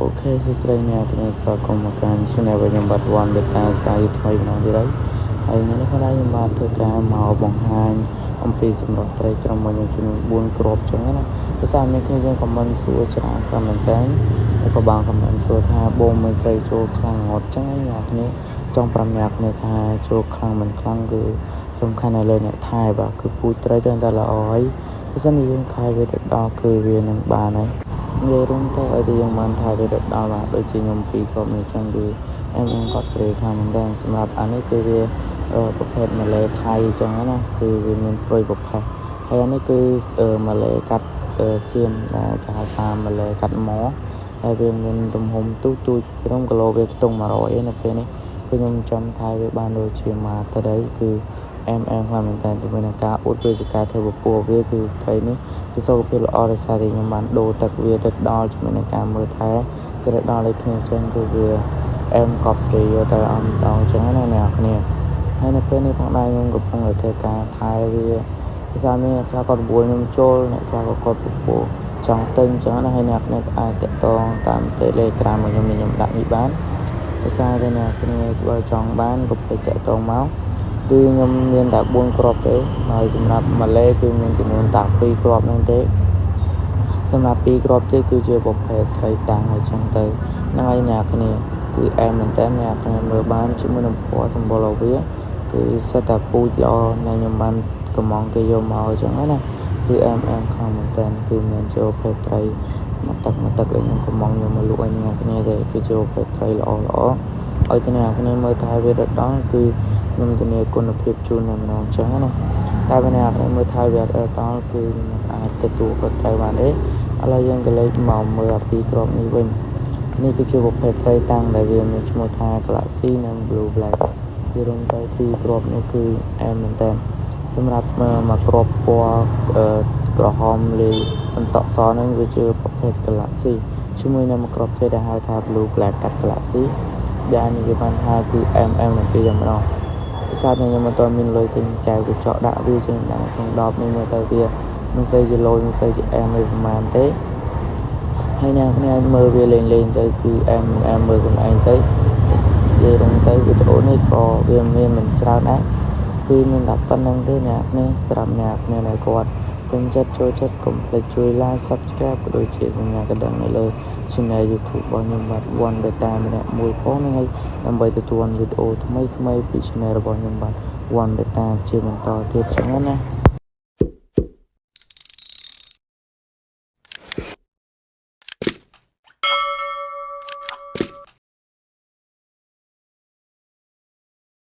អូខេសួស្តីអ្នកគ្នាស្វាគមន៍មកកាន់ Channel របស់ខ្ញុំបាទ One Beta សាយថ្មីម្ដងទៀតហើយថ្ងៃនេះខ្ញុំបាទធ្វើការមកបង្ហាញអំពីសម្រស់ត្រីក្រុមរបស់ខ្ញុំចំនួន4គ្រាប់ចឹងណាភាសាអ្នកគ្នាយើងខមមិនសួរច្រើនខ្លាំងមែនតើហើយក៏បានខមមិនសួរថាបងមានត្រីចូលខ្លាំងអត់ចឹងហើយអ្នកគ្នាចង់ប្រាប់អ្នកគ្នាថាចូលខ្លាំងមិនខ្លាំងគឺសំខាន់នៅលើអ្នកថែបាទគឺពូជត្រីទៅតែល្អហើយបើសិនជាយើងថែវាទៅដល់គឺវានឹងបានហើយនិយាយរួមទៅឲ្យយើងបានថែវាទៅដល់បាទដូចជាខ្ញុំ2គ្រាប់នេះចឹងគឺemគាត់ស្រីខ្លាំងមែនតើសម្រាប់អានេះគឺវាប្រភេទម៉ាឡេថៃចឹងណាគឺវាមានប្រួយប្រភេទហើយអានេះគឺម៉ាឡេកាត់សៀមដែលគេហៅថាម៉ាឡេកាត់ម៉ហើយវាមានទំហំទូក្នុងគីឡូវាខ្ទង់100ឯនៅពេលនេះគឺខ្ញុំចាំថែវាបានដូចជាមួយទៅđâyគឺemខ្លាំងមែនតើជាមួយនឹងការអ៊ុតវាជាការធ្វើពពោះវាគឺត្រីនេះគឺសុខភាពល្អដោយសារតែខ្ញុំបានដូរទឹកវាទៅដល់ជាមួយនឹងការមើលថែគឺទៅដល់លេខគ្នាចឹងគឺវាកប់ស្រីយកទៅអំដងចឹងណាអ្នកគ្នាហើយនៅពេលនេះផងដែរខ្ញុំកំពុងតែធ្វើការថែវាភាសាមានខ្លះគាត់បួលខ្ញុំចូលអ្នកខ្លះក៏គាត់ពពោះចង់ទិញចឹងណាហើយអ្នកគ្នាអាចតាក់ទងតាម Telegram របស់ខ្ញុំដាក់នេះបានភាសាតែអ្នកគ្នាបើចង់បានក៏ពេចតាក់ទងមកគឺខ្ញុំមានតែ4គ្រាប់ទេហើយសម្រាប់ម៉ាឡេគឺមានចំនួនតែ2គ្រាប់ហ្នឹងទេសម្រាប់2គ្រាប់ទេគឺជាប្រភេទត្រីតាំងហើយចឹងទៅហ្នឹងហើយអ្នកគ្នាគឺមែនតើអ្នកគ្នាមើលបានជាមួយនឹងពណ៌សម្បុររបស់វាគឺសិតតែពូជល្អណាស់ខ្ញុំបានកំងគេយកមកចឹងណាគឺខំមែនតើគឺមានចូលប្រភេទត្រីមកទឹកដែលខ្ញុំកំងយកមកលក់ឲ្យអ្នកគ្នាទេគឺចូលប្រភេទត្រីល្អឲ្យតែអ្នកគ្នាមើលថែវាដល់គឺខ្ញុំធានាគុណភាពជូនតែម្ដងចឹងណាតែបើអ្នកគ្នាមើលថែវាដល់គឺខ្ញុំអាចទទួលគាត់ទៅបានទេឥឡូវយើងក៏លេខមកមើលពីគ្រាប់នេះវិញនេះគឺជាប្រភេទត្រីតាំងដែលវាមានឈ្មោះថា Galaxy និង Blue Black ពីរំទៅពីគ្រាប់នេះគឺមែនតើសម្រាប់មកគ្រាប់ពណ៌ក្រហមលាយបន្តសនឹងវាជាប្រភេទ Galaxy ជាមួយនឹងមកគ្រាប់ទៀតដែលហៅថា Blue Black កាត់ Galaxy ដែលនេះគេបានហៅគឺនឹងពីតែម្ដងភាសាខ្ញុំមិនទាន់មានលុយទិញកែវកញ្ចក់ដាក់វាជាងដាក់ក្នុង10នេះមើលទៅវាមិនសូវជាលុយមិនសូវជាប្រហែលទេហើយអ្នកគ្នាមើលវាលេងទៅគឺមើលខ្លួនឯងទៅនិយាយរងទៅវីដេអូនេះក៏វាមានមិនច្រើនដែរគឺមានតែប៉ុណ្្នឹងទេអ្នកគ្នាសម្រាប់អ្នកគ្នាដែលគាត់ពេញចិត្តចូលចិត្តកុំភ្លេចជួយ like subscribe ក៏ដូចជាសញ្ញាកណ្ដឹងនៅលើ Channel YouTube របស់ខ្ញុំបាទ One Beta ម្នាក់មួយផងហ្នឹងហើយដើម្បីទទួលវីដេអូថ្មីពី Channel របស់ខ្ញុំបាទ One Beta ជាបន្តទៀតចឹងណា